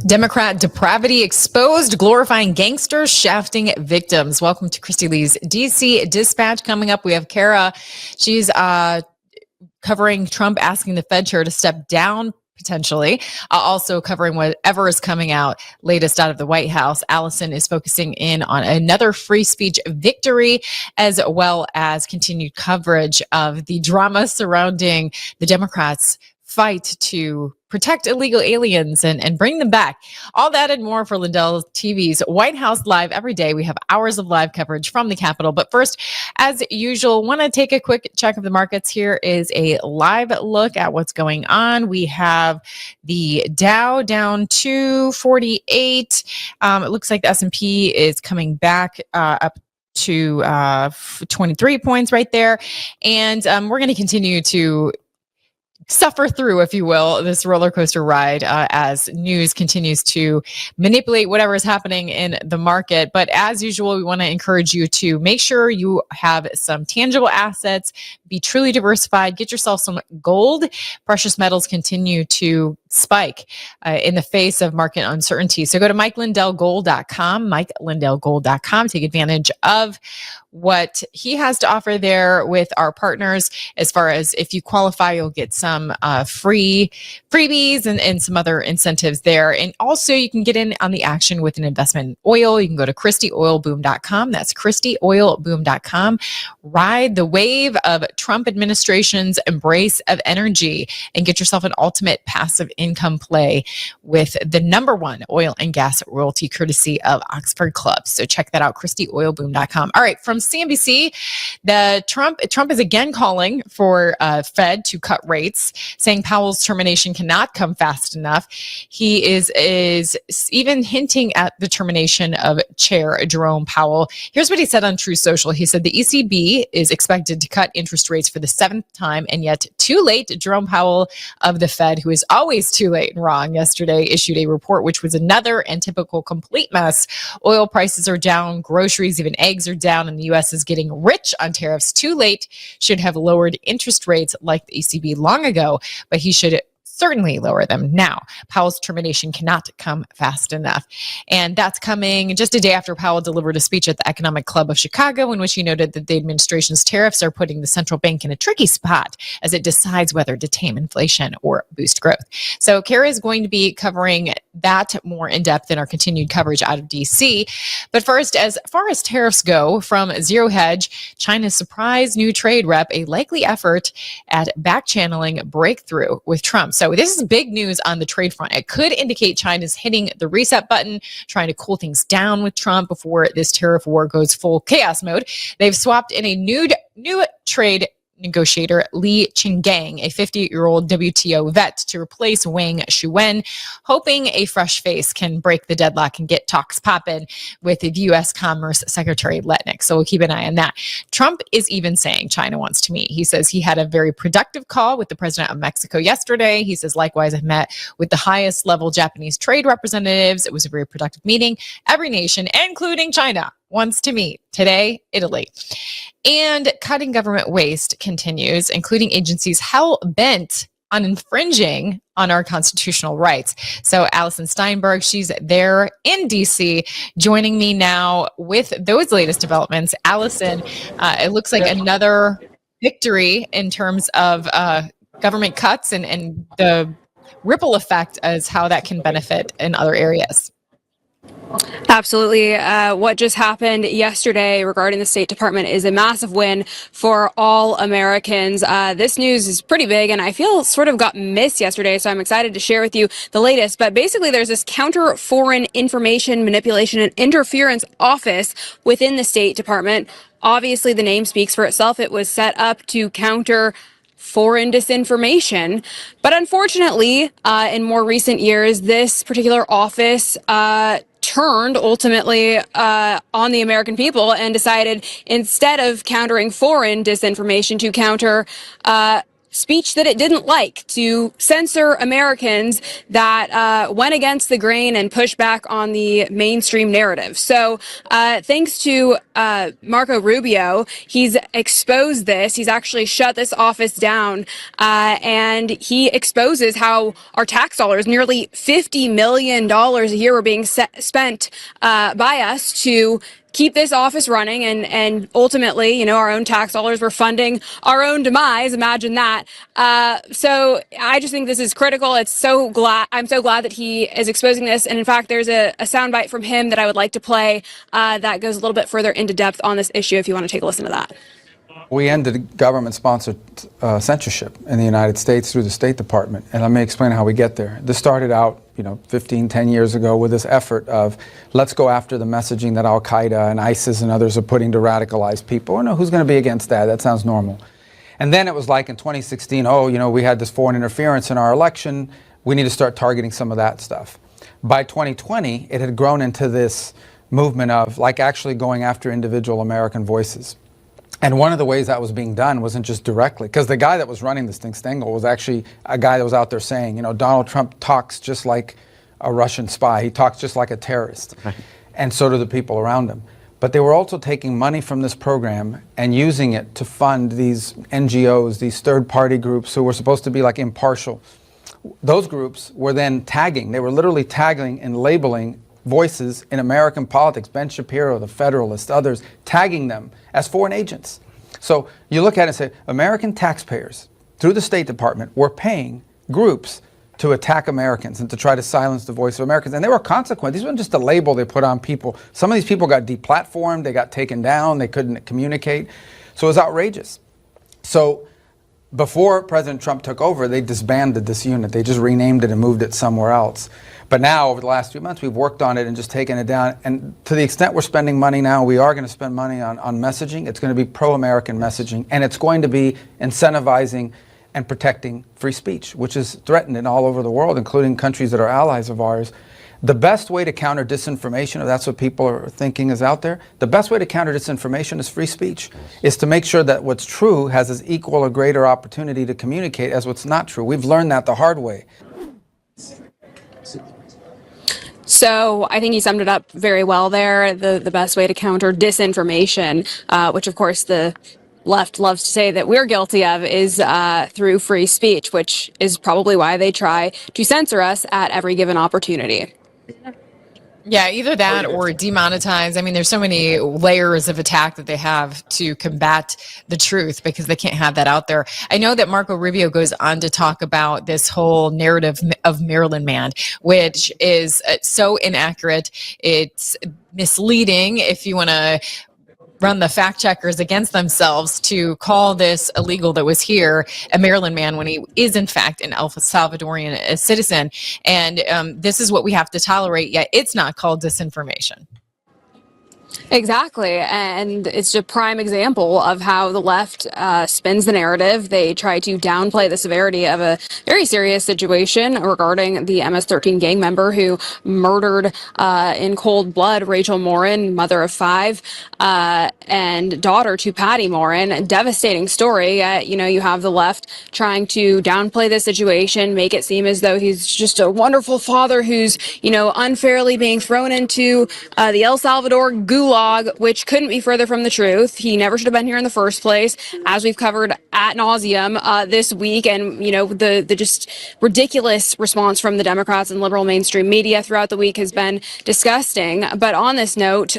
Democrat depravity exposed, glorifying gangsters, shafting victims. Welcome to Christy Lee's DC Dispatch. Coming up, we have Kara. She's covering Trump asking the Fed chair to step down potentially, also covering whatever is coming out latest out of the White House. Allison is focusing in on another free speech victory, as well as continued coverage of the drama surrounding the Democrats' fight to protect illegal aliens and bring them back. All that and more for Lindell TV's White House Live every day. We have hours of live coverage from the Capitol. But first, as usual, want to take a quick check of the markets. Here is a live look at what's going on. We have the Dow down 248. It looks like the S&P is coming back up to 23 points right there. And we're going to continue to suffer through, if you will, this roller coaster ride as news continues to manipulate whatever is happening in the market. But as usual, we want to encourage you to make sure you have some tangible assets, be truly diversified, get yourself some gold. Precious metals continue to spike in the face of market uncertainty. So go to MikeLindellGold.com, MikeLindellGold.com. Take advantage of what he has to offer there with our partners. As far as if you qualify, you'll get some freebies and some other incentives there. And also you can get in on the action with an investment in oil. You can go to ChristyOilBoom.com. That's ChristyOilBoom.com. Ride the wave of Trump administration's embrace of energy and get yourself an ultimate passive income play with the #1 oil and gas royalty courtesy of Oxford Club. So check that out, ChristyOilBoom.com. All right, from CNBC, Trump is again calling for Fed to cut rates, saying Powell's termination cannot come fast enough. He is even hinting at the termination of Chair Jerome Powell. Here's what he said on Truth Social. He said the ECB is expected to cut interest rates for the 7th time, and yet too late. Jerome Powell of the Fed, who is always too late and wrong, yesterday issued a report which was another and typical complete mess. Oil prices are down, groceries, even eggs are down, and the U.S. is getting rich on tariffs. Too late. Should have lowered interest rates like the ECB long ago, but he should certainly lower them now. Powell's termination cannot come fast enough. And that's coming just a day after Powell delivered a speech at the Economic Club of Chicago, in which he noted that the administration's tariffs are putting the central bank in a tricky spot as it decides whether to tame inflation or boost growth. So Kara is going to be covering that more in depth in our continued coverage out of DC. But first, as far as tariffs go, from Zero Hedge, China's surprise new trade rep, a likely effort at back-channeling breakthrough with Trump. So this is big news on the trade front. It could indicate China's hitting the reset button, trying to cool things down with Trump before this tariff war goes full chaos mode. They've swapped in a new trade negotiator, Li Qinggang, a 50-year-old WTO vet, to replace Wang Shuwen, hoping a fresh face can break the deadlock and get talks popping with the U.S. Commerce Secretary Letnick. So we'll keep an eye on that. Trump is even saying China wants to meet. He says he had a very productive call with the president of Mexico yesterday. He says, likewise, I met with the highest level Japanese trade representatives. It was a very productive meeting. Every nation, including China, wants to meet. Today, Italy. And cutting government waste continues, including agencies hell-bent on infringing on our constitutional rights. So Allison Steinberg, she's there in DC, joining me now with those latest developments. Allison, it looks like another victory in terms of government cuts and the ripple effect as how that can benefit in other areas. Absolutely. What just happened yesterday regarding the State Department is a massive win for all Americans. This news is pretty big, and I feel sort of got missed yesterday, so I'm excited to share with you the latest. But basically, there's this Counter Foreign Information Manipulation and Interference Office within the State Department. Obviously, the name speaks for itself. It was set up to counter foreign disinformation. But unfortunately, in more recent years, this particular office turned ultimately on the American people and decided, instead of countering foreign disinformation, to counter speech that it didn't like, to censor Americans that went against the grain and pushed back on the mainstream narrative. So thanks to Marco Rubio, he's exposed this. He's actually shut this office down, and he exposes how our tax dollars, nearly $50 million a year, were being spent by us to keep this office running, and ultimately, our own tax dollars were funding our own demise. Imagine that. So I just think this is critical. I'm so glad that he is exposing this. And in fact, there's a soundbite from him that I would like to play that goes a little bit further into depth on this issue, if you want to take a listen to that. We ended government-sponsored censorship in the United States through the State Department, and let me explain how we get there. This started out, 10 years ago with this effort of let's go after the messaging that Al-Qaeda and ISIS and others are putting to radicalize people. Oh, no, who's going to be against that? That sounds normal. And then it was like in 2016, we had this foreign interference in our election. We need to start targeting some of that stuff. By 2020, it had grown into this movement of actually going after individual American voices. And one of the ways that was being done wasn't just directly, because the guy that was running this thing, Stengel, was actually a guy that was out there saying, Donald Trump talks just like a Russian spy. He talks just like a terrorist. Right. And so do the people around him. But they were also taking money from this program and using it to fund these NGOs, these third-party groups who were supposed to be impartial. Those groups were then tagging. They were literally tagging and labeling voices in American politics, Ben Shapiro, the Federalist, others, tagging them as foreign agents. So you look at it and say, American taxpayers, through the State Department, were paying groups to attack Americans and to try to silence the voice of Americans. And there were consequences. These weren't just a label they put on people. Some of these people got deplatformed, they got taken down, they couldn't communicate. So it was outrageous. So before President Trump took over, they disbanded this unit. They just renamed it and moved it somewhere else. But now, over the last few months, we've worked on it and just taken it down. And to the extent we're spending money now, we are going to spend money on messaging. It's going to be pro-American messaging. And it's going to be incentivizing and protecting free speech, which is threatened in all over the world, including countries that are allies of ours. The best way to counter disinformation, if that's what people are thinking is out there, the best way to counter disinformation is free speech, is to make sure that what's true has as equal or greater opportunity to communicate as what's not true. We've learned that the hard way. So I think he summed it up very well there. The best way to counter disinformation, which of course the left loves to say that we're guilty of, is through free speech, which is probably why they try to censor us at every given opportunity. Yeah, either that or demonetize. I mean, there's so many layers of attack that they have to combat the truth because they can't have that out there. I know that Marco Rubio goes on to talk about this whole narrative of Maryland Man, which is so inaccurate. It's misleading if you want to run the fact checkers against themselves to call this illegal that was here a Maryland man when he is in fact an El Salvadorian citizen. And this is what we have to tolerate, yet it's not called disinformation. Exactly. And it's a prime example of how the left spins the narrative. They try to downplay the severity of a very serious situation regarding the MS-13 gang member who murdered in cold blood Rachel Morin, mother of 5, and daughter to Patty Morin. A devastating story. You have the left trying to downplay the situation, make it seem as though he's just a wonderful father who's, unfairly being thrown into the El Salvador gulag, which couldn't be further from the truth. He never should have been here in the first place, as we've covered ad nauseum this week. And, the just ridiculous response from the Democrats and liberal mainstream media throughout the week has been disgusting. But on this note,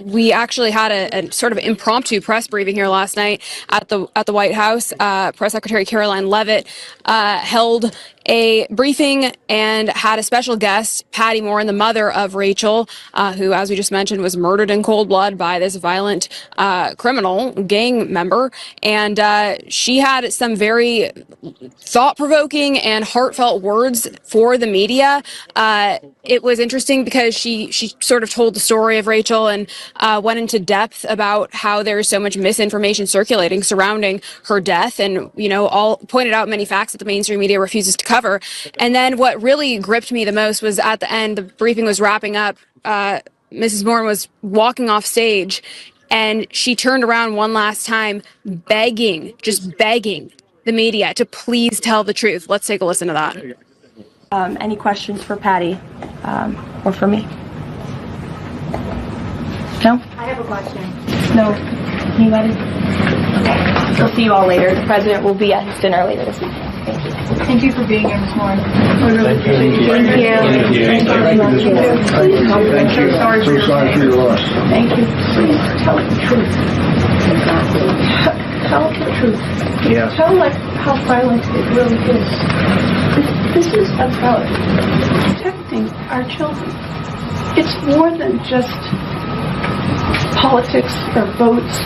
we actually had a sort of impromptu press briefing here last night at the White House. Press Secretary Caroline Leavitt held a briefing and had a special guest, Patty Morin, the mother of Rachel, who, as we just mentioned, was murdered in cold blood by this violent criminal gang member. And she had some very thought-provoking and heartfelt words for the media. It was interesting because she sort of told the story of Rachel and went into depth about how there is so much misinformation circulating surrounding her death, and all pointed out many facts that the mainstream media refuses to cover. And then what really gripped me the most was at the end, the briefing was wrapping up. Mrs. Morin was walking off stage, and she turned around one last time, begging the media to please tell the truth. Let's take a listen to that. Any questions for Patty or for me? No? I have a question. No. Anybody? Okay. We'll see you all later. The president will be at his dinner later this evening. Thank you. Thank you for being here this morning. I really appreciate it. Thank you. Thank you. Thank you. So sorry for your loss. Thank you. Please tell the truth. Tell the truth. Yeah. Tell how violent it really is. This is about protecting our children. It's more than just politics or votes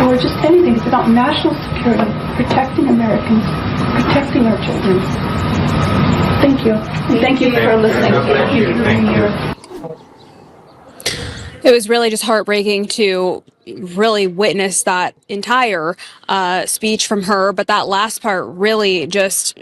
or just anything. It's about national security, protecting Americans, protecting our children. Thank you. Thank you for listening. Thank you for being here. It was really just heartbreaking to really witness that entire speech from her, but that last part really just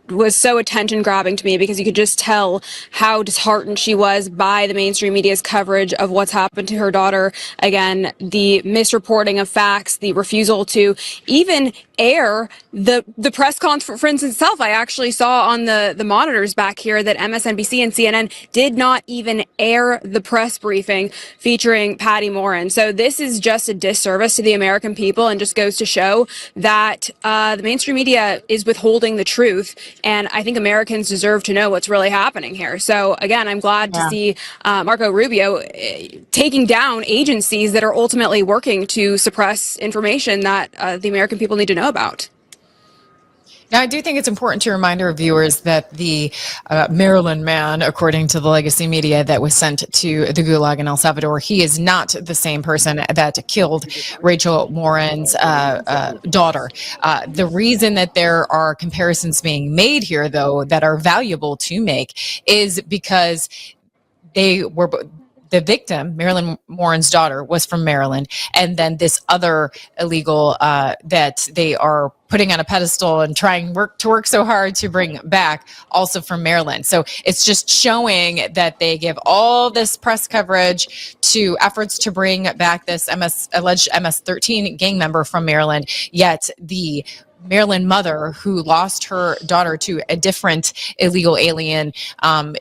was so attention grabbing to me, because you could just tell how disheartened she was by the mainstream media's coverage of what's happened to her daughter. Again, the misreporting of facts, the refusal to even air the press conference itself. I actually saw on the monitors back here that MSNBC and CNN did not even air the press briefing featuring Patty Morin. So this is just a disservice to the American people, and just goes to show that the mainstream media is withholding the truth. And I think Americans deserve to know what's really happening here. So again, I'm glad to see Marco Rubio taking down agencies that are ultimately working to suppress information that the American people need to know about. Now, I do think it's important to remind our viewers that the Maryland man, according to the legacy media, that was sent to the Gulag in El Salvador, he is not the same person that killed Rachel Morin's daughter. The reason that there are comparisons being made here, though, that are valuable to make, is because they were the victim, Marilyn Morin's daughter, was from Maryland, and then this other illegal that they are putting on a pedestal and trying to work so hard to bring back, also from Maryland. So it's just showing that they give all this press coverage to efforts to bring back this alleged MS-13 gang member from Maryland, yet the Maryland mother who lost her daughter to a different illegal alien,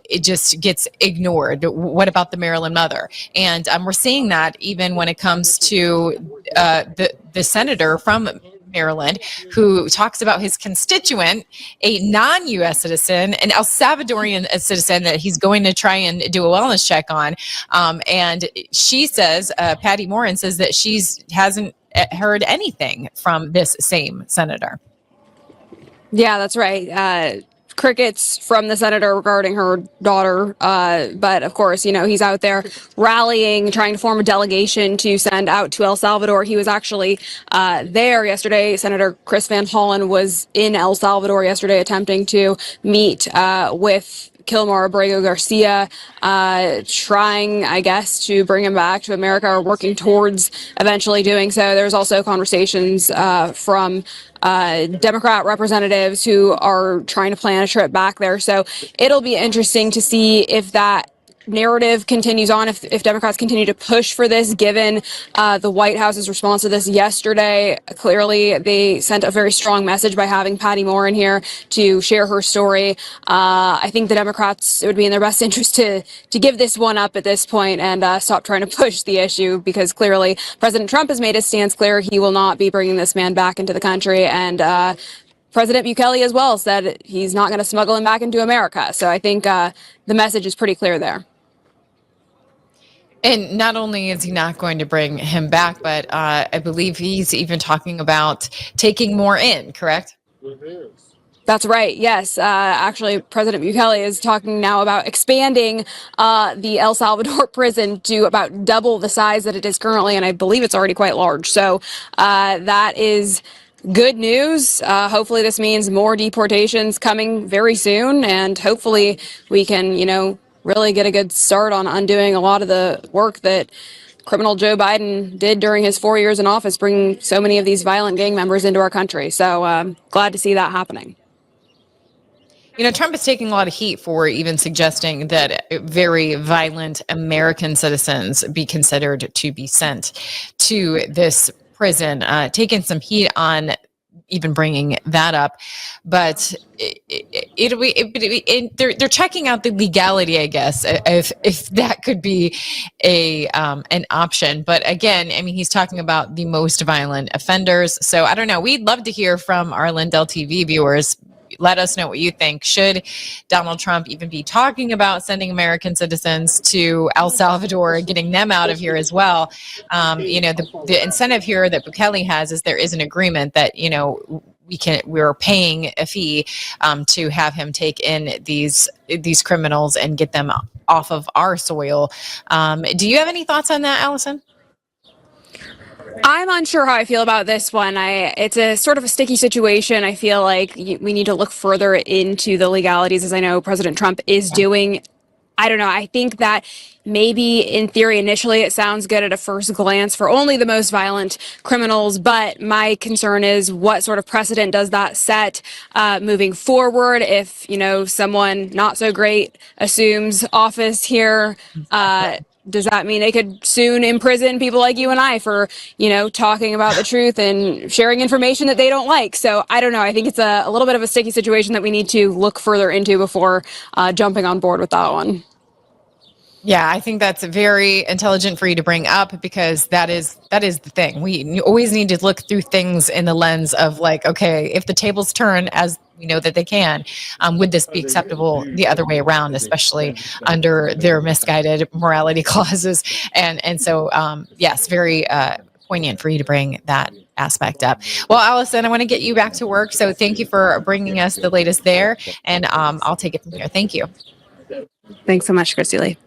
it just gets ignored. What about the Maryland mother? And we're seeing that even when it comes to the senator from Maryland, who talks about his constituent, a non-U.S. citizen, an El Salvadorian citizen that he's going to try and do a wellness check on. And she says, Patty Morin says that she hasn't heard anything from this same senator. Yeah, that's right. Crickets from the senator regarding her daughter. But of course, you know, he's out there rallying, trying to form a delegation to send out to El Salvador. He was actually there yesterday. Senator Chris Van Hollen was in El Salvador yesterday attempting to meet with Kilmar Abrego Garcia, trying, I guess, to bring him back to America, or working towards eventually doing so. There's also conversations from Democrat representatives who are trying to plan a trip back there. So it'll be interesting to see if that narrative continues on, if Democrats continue to push for this, given the White House's response to this yesterday. Clearly, they sent a very strong message by having Patty Morin here to share her story. I think the Democrats, it would be in their best interest to give this one up at this point and stop trying to push the issue, because clearly President Trump has made his stance clear. He will not be bringing this man back into the country, and President Bukele as well said he's not going to smuggle him back into America. So I think the message is pretty clear there. And not only is he not going to bring him back, but I believe he's even talking about taking more in, correct? That's right. Yes. Actually, President Bukele is talking now about expanding the El Salvador prison to about double the size that it is currently. And I believe it's already quite large. So that is good news. Hopefully this means more deportations coming very soon. And hopefully we can, you know, really get a good start on undoing a lot of the work that criminal Joe Biden did during his 4 years in office, bringing so many of these violent gang members into our country. So glad to see that happening. You know, Trump is taking a lot of heat for even suggesting that very violent American citizens be considered to be sent to this prison, taking some heat on even bringing that up. But they're checking out the legality, I guess, if that could be an option. But again, I mean, he's talking about the most violent offenders. So I don't know. We'd love to hear from our Lindell TV viewers. Let us know what you think. Should Donald Trump even be talking about sending American citizens to El Salvador and getting them out of here as well? The incentive here that Bukele has is there is an agreement that, we're paying a fee to have him take in these criminals and get them off of our soil. Do you have any thoughts on that, Allison? I'm unsure how I feel about this one. It's a sort of a sticky situation. I feel like we need to look further into the legalities, as I know President Trump is doing. I don't know. I think that maybe in theory, initially, it sounds good at a first glance for only the most violent criminals. But my concern is what sort of precedent does that set moving forward? If, someone not so great assumes office here, does that mean they could soon imprison people like you and I for, talking about the truth and sharing information that they don't like? So I don't know. I think it's a little bit of a sticky situation that we need to look further into before jumping on board with that one. Yeah, I think that's very intelligent for you to bring up, because that is the thing. We always need to look through things in the lens of like, okay, if the tables turn, as we know that they can, would this be acceptable the other way around, especially under their misguided morality clauses? And so, yes, very poignant for you to bring that aspect up. Well, Allison, I want to get you back to work. So thank you for bringing us the latest there. And I'll take it from here. Thank you. Thanks so much, Christy Lee.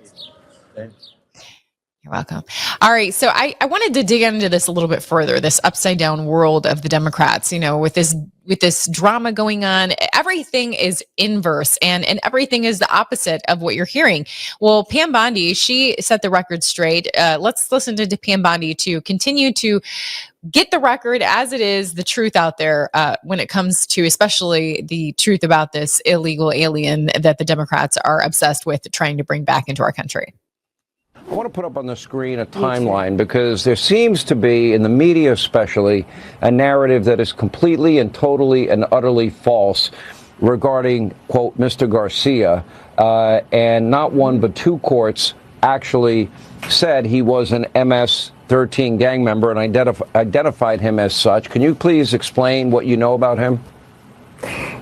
You're welcome. All right. So I wanted to dig into this a little bit further, this upside down world of the Democrats, with this drama going on. Everything is inverse and everything is the opposite of what you're hearing. Well, Pam Bondi, she set the record straight. Let's listen to Pam Bondi to continue to get the record as it is, the truth out there when it comes to especially the truth about this illegal alien that the Democrats are obsessed with trying to bring back into our country. I want to put up on the screen a timeline, because there seems to be, in the media especially, a narrative that is completely and totally and utterly false regarding, quote, Mr. Garcia. And not one but two courts actually said he was an MS-13 gang member and identified him as such. Can you please explain what you know about him?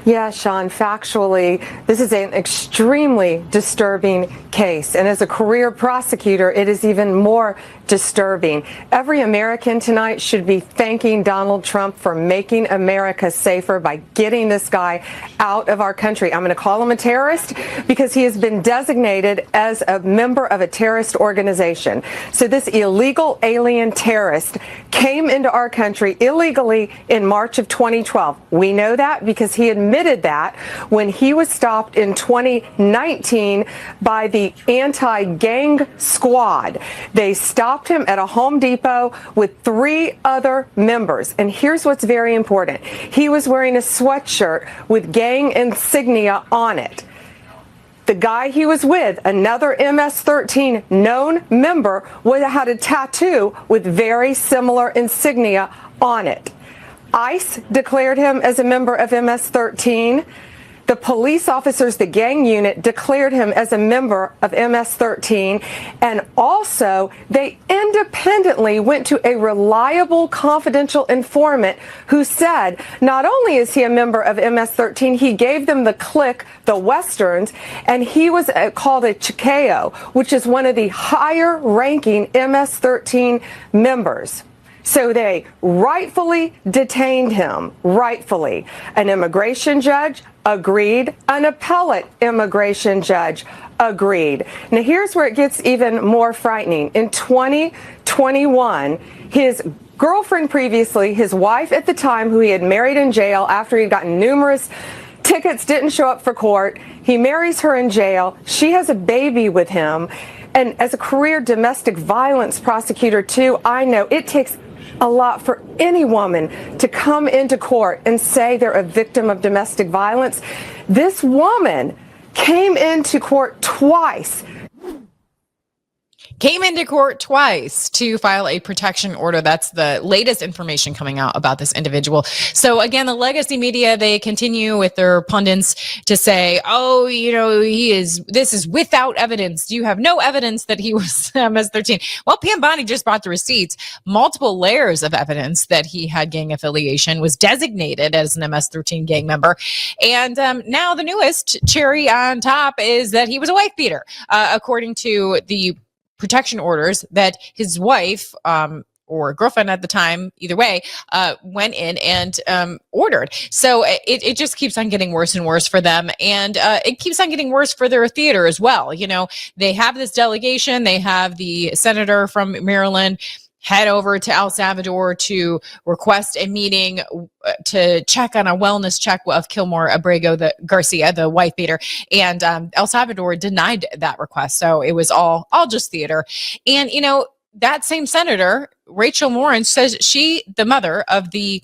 Yeah, Sean, factually, this is an extremely disturbing case. And as a career prosecutor, it is even more disturbing. Every American tonight should be thanking Donald Trump for making America safer by getting this guy out of our country. I'm going to call him a terrorist because he has been designated as a member of a terrorist organization. So this illegal alien terrorist came into our country illegally in March of 2012. We know that because he admitted that when he was stopped in 2019 by the anti-gang squad. They stopped him at a Home Depot with 3 other members. And here's what's very important. He was wearing a sweatshirt with gang insignia on it. The guy he was with, another MS-13 known member, had a tattoo with very similar insignia on it. ICE declared him as a member of MS-13. The police officers, the gang unit, declared him as a member of MS-13. And also, they independently went to a reliable, confidential informant who said not only is he a member of MS-13, he gave them the clique, the Westerns, and he was called a Chicao, which is one of the higher-ranking MS-13 members. So they rightfully detained him, rightfully. An immigration judge agreed. An appellate immigration judge agreed. Now here's where it gets even more frightening. In 2021, his girlfriend previously, his wife at the time, who he had married in jail after he'd gotten numerous tickets, didn't show up for court. He marries her in jail. She has a baby with him. And as a career domestic violence prosecutor, too, I know it takes a lot for any woman to come into court and say they're a victim of domestic violence. This woman came into court twice. came into court twice to file a protection order. That's the latest information coming out about this individual. So again, the legacy media, they continue with their pundits to say, oh, this is without evidence. You have no evidence that he was MS-13. Well, Pam Bondi just brought the receipts, multiple layers of evidence that he had gang affiliation, was designated as an MS-13 gang member. And now the newest cherry on top is that he was a wife beater, according to the protection orders that his wife or girlfriend at the time, either way, went in and ordered. So it just keeps on getting worse and worse for them. And it keeps on getting worse for their theater as well. They have this delegation. They have the senator from Maryland head over to El Salvador to request a meeting to check on a wellness check of Kilmore Abrego, Garcia, the wife beater. And El Salvador denied that request. So it was all just theater. And, that same senator, Rachel Warren, says the mother of the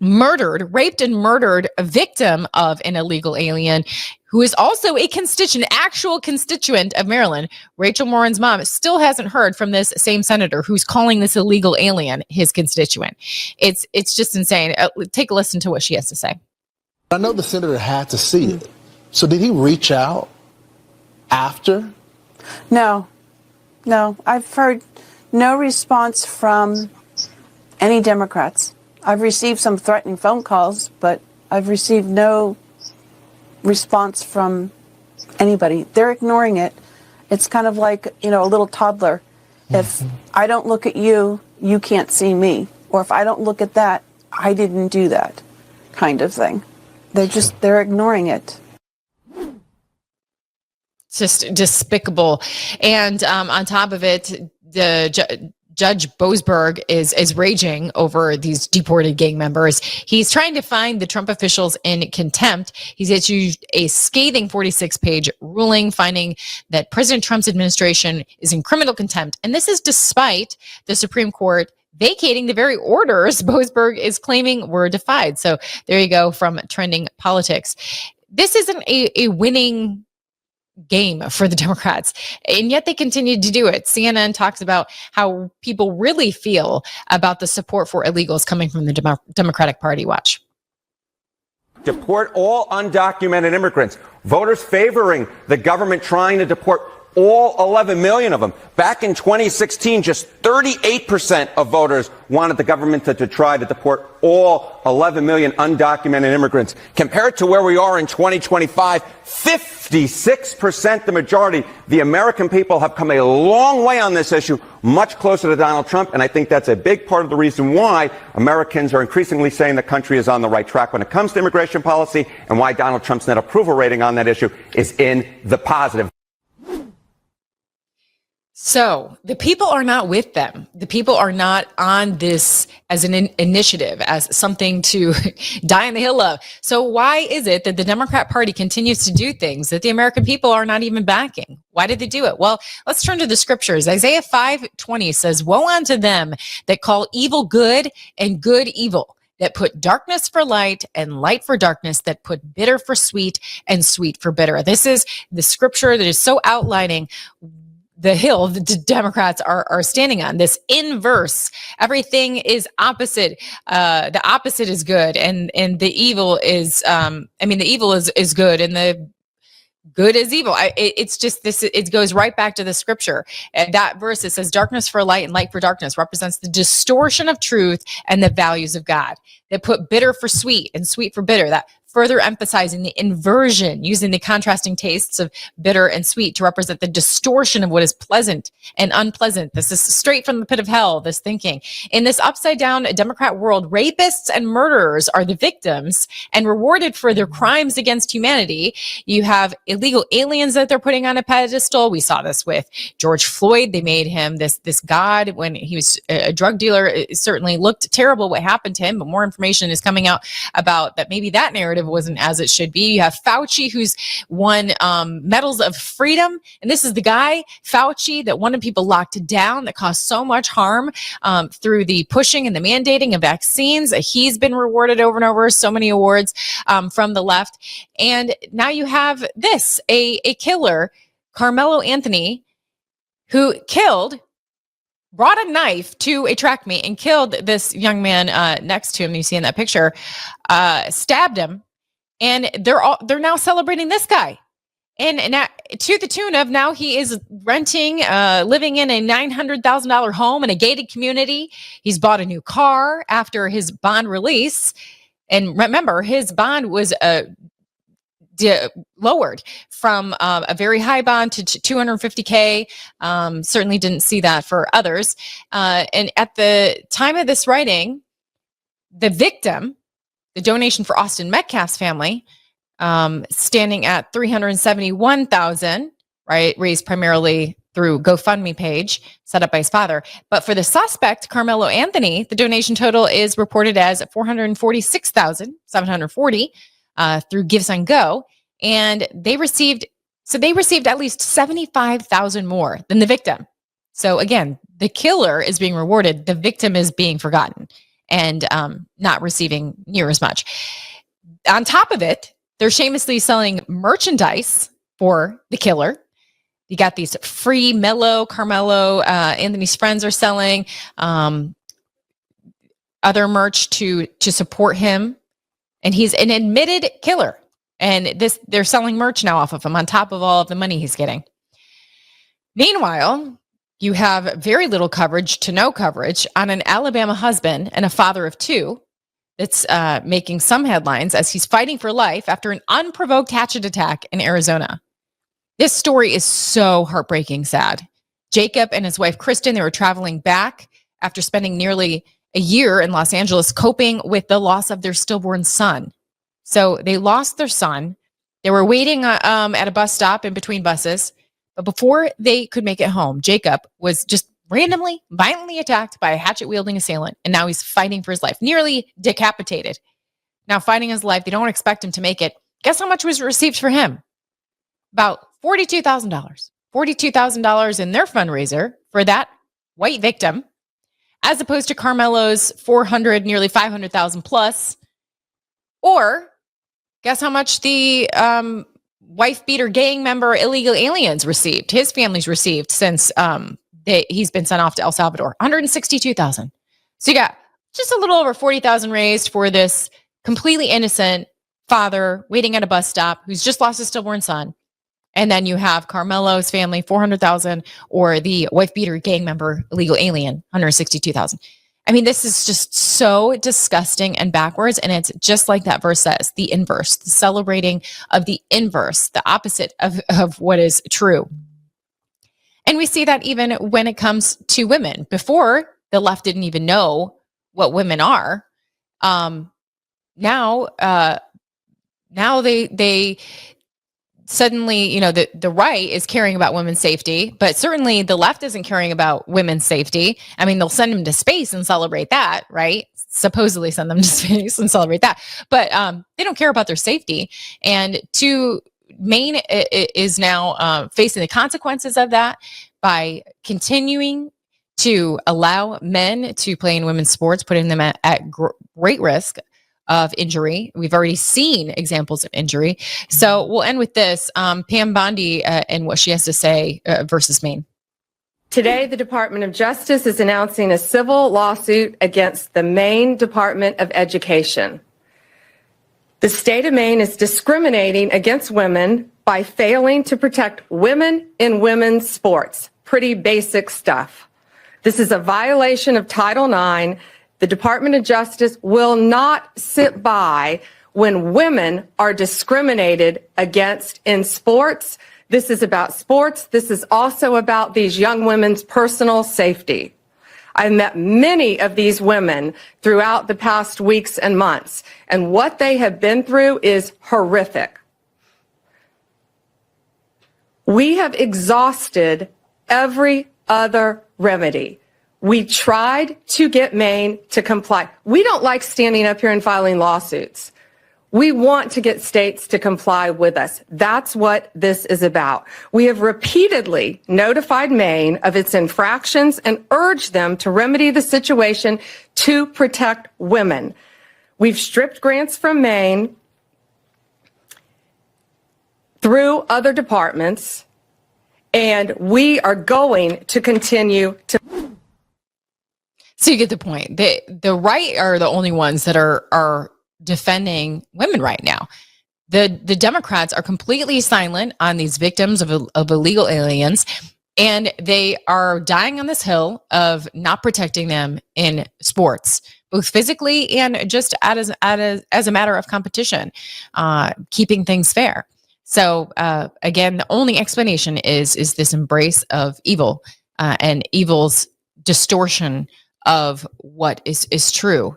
raped and murdered victim of an illegal alien, who is also a actual constituent of Maryland. Rachel Warren's mom still hasn't heard from this same senator who's calling this illegal alien his constituent. It's just insane. Take a listen to what she has to say. I know the senator had to see it. So did he reach out after? No. I've heard no response from any Democrats. I've received some threatening phone calls, but I've received no response from anybody. They're ignoring it. It's kind of like, a little toddler. If I don't look at you, you can't see me. Or if I don't look at that, I didn't do that kind of thing. They're ignoring it. It's just despicable. And on top of it, the Judge Boasberg is raging over these deported gang members. He's trying to find the Trump officials in contempt. He's issued a scathing 46-page ruling finding that President Trump's administration is in criminal contempt. And this is despite the Supreme Court vacating the very orders Boasberg is claiming were defied. So there you go from trending politics. This isn't a winning game for the Democrats, and yet they continue to do it. CNN talks about how people really feel about the support for illegals coming from the Democratic Party. Watch. Deport all undocumented immigrants. Voters favoring the government trying to deport all 11 million of them. Back in 2016, just 38% of voters wanted the government to try to deport all 11 million undocumented immigrants. Compared to where we are in 2025, 56%, the majority. The American people have come a long way on this issue, much closer to Donald Trump, and I think that's a big part of the reason why Americans are increasingly saying the country is on the right track when it comes to immigration policy, and why Donald Trump's net approval rating on that issue is in the positive. So the people are not with them. The people are not on this as an initiative, as something to die on the hill of. So why is it that the Democrat Party continues to do things that the American people are not even backing? Why did they do it? Well, let's turn to the scriptures. Isaiah 5:20 says, "Woe unto them that call evil good and good evil, that put darkness for light and light for darkness, that put bitter for sweet and sweet for bitter." This is the scripture that is so outlining the hill the Democrats are standing on, this inverse. Everything is opposite. The opposite is good, and the evil is the evil is good, and the good is evil. It's just this. It goes right back to the scripture. And that verse, it says, "Darkness for light and light for darkness," represents the distortion of truth and the values of God. That put bitter for sweet and sweet for bitter. That further emphasizing the inversion, using the contrasting tastes of bitter and sweet to represent the distortion of what is pleasant and unpleasant. This is straight from the pit of hell, this thinking. In this upside down Democrat world, rapists and murderers are the victims and rewarded for their crimes against humanity. You have illegal aliens that they're putting on a pedestal. We saw this with George Floyd. They made him this god when he was a drug dealer. It certainly looked terrible what happened to him, but more information is coming out about that. Maybe that narrative wasn't as it should be. You have Fauci, who's won medals of freedom. And this is the guy, Fauci, that wanted people locked down, that caused so much harm through the pushing and the mandating of vaccines. He's been rewarded over and over, so many awards from the left. And now you have this, a killer, Carmelo Anthony, who brought a knife to a track meet and killed this young man next to him. You see in that picture, stabbed him, and they're now celebrating this guy. And now, to the tune of now he is renting, living in a $900,000 home in a gated community. He's bought a new car after his bond release. And remember, his bond was lowered from a very high bond to $250K. Certainly didn't see that for others. And at the time of this writing, the victim, the donation for Austin Metcalf's family, standing at $371,000, right, raised primarily through GoFundMe page set up by his father. But for the suspect, Carmelo Anthony, the donation total is reported as $446,740 through GiveSendGo, and they received at least $75,000 more than the victim. So again, the killer is being rewarded, the victim is being forgotten and not receiving near as much. On top of it, they're shamelessly selling merchandise for the killer. You got these free Carmelo, Anthony's friends are selling other merch to support him. And he's an admitted killer. And they're selling merch now off of him on top of all of the money he's getting. Meanwhile, you have very little coverage to no coverage on an Alabama husband and a father of two that's making some headlines as he's fighting for life after an unprovoked hatchet attack in Arizona. This story is so heartbreaking sad. Jacob and his wife, Kristen, they were traveling back after spending nearly a year in Los Angeles coping with the loss of their stillborn son. So they lost their son. They were waiting at a bus stop in between buses. But before they could make it home, Jacob was just randomly, violently attacked by a hatchet-wielding assailant, and now he's fighting for his life, nearly decapitated. Now fighting his life, they don't expect him to make it. Guess how much was received for him? About $42,000. $42,000 in their fundraiser for that white victim, as opposed to Carmelo's $400,000, nearly $500,000 plus. Or guess how much the wife-beater gang member illegal aliens received? His family's received since he's been sent off to El Salvador, $162,000. So you got just a little over $40,000 raised for this completely innocent father waiting at a bus stop who's just lost his stillborn son. And then you have Carmelo's family, $400,000, or the wife-beater gang member illegal alien, $162,000. I mean, this is just so disgusting and backwards. And it's just like that verse says, the inverse, the celebrating of the inverse, the opposite of what is true. And we see that even when it comes to women. Before, the left didn't even know what women are. Now they suddenly, you know, the right is caring about women's safety, but certainly the left isn't caring about women's safety. I mean, they'll send them to space and celebrate that, right? Supposedly send them to space and celebrate that, but they don't care about their safety. And Maine is now facing the consequences of that by continuing to allow men to play in women's sports, putting them at great risk of injury. We've already seen examples of injury. So we'll end with this. Pam Bondi and what she has to say versus Maine. Today, the Department of Justice is announcing a civil lawsuit against the Maine Department of Education. The state of Maine is discriminating against women by failing to protect women in women's sports. Pretty basic stuff. This is a violation of Title IX. The Department of Justice will not sit by when women are discriminated against in sports. This is about sports. This is also about these young women's personal safety. I've met many of these women throughout the past weeks and months, and what they have been through is horrific. We have exhausted every other remedy. We tried to get Maine to comply. We don't like standing up here and filing lawsuits. We want to get states to comply with us. That's what this is about. We have repeatedly notified Maine of its infractions and urged them to remedy the situation to protect women. We've stripped grants from Maine through other departments, and we are going to continue to. So you get the point. The right are the only ones that are defending women right now. The Democrats are completely silent on these victims of illegal aliens, and they are dying on this hill of not protecting them in sports, both physically and just as a matter of competition, keeping things fair. So again, the only explanation is this embrace of evil and evil's distortion of what is true.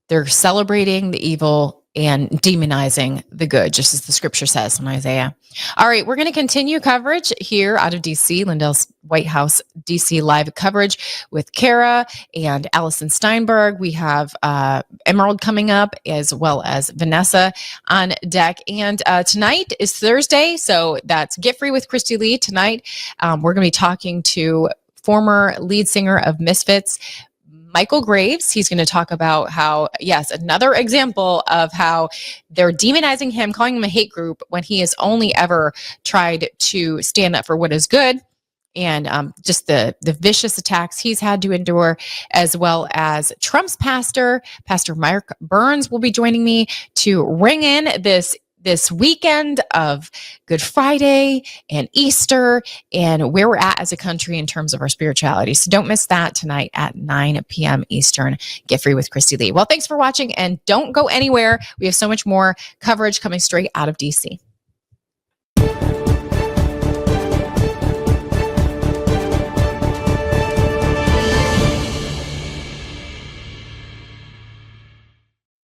They're celebrating the evil and demonizing the good, just as the scripture says in Isaiah. All right, we're going to continue coverage here out of DC, Lindell's White House DC live coverage with Kara and Allison Steinberg. We have Emerald coming up, as well as Vanessa on deck. And tonight is Thursday, so that's Get Free with Christy Lee. Tonight, we're going to be talking to former lead singer of Misfits, Michael Graves. He's going to talk about how, yes, another example of how they're demonizing him, calling him a hate group when he has only ever tried to stand up for what is good, and just the vicious attacks he's had to endure, as well as Trump's Pastor Mark Burns will be joining me to ring in this weekend of Good Friday and Easter and where we're at as a country in terms of our spirituality. So don't miss that tonight at 9 p.m. Eastern. Get Free with Christy Lee. Well, thanks for watching, and don't go anywhere. We have so much more coverage coming straight out of DC.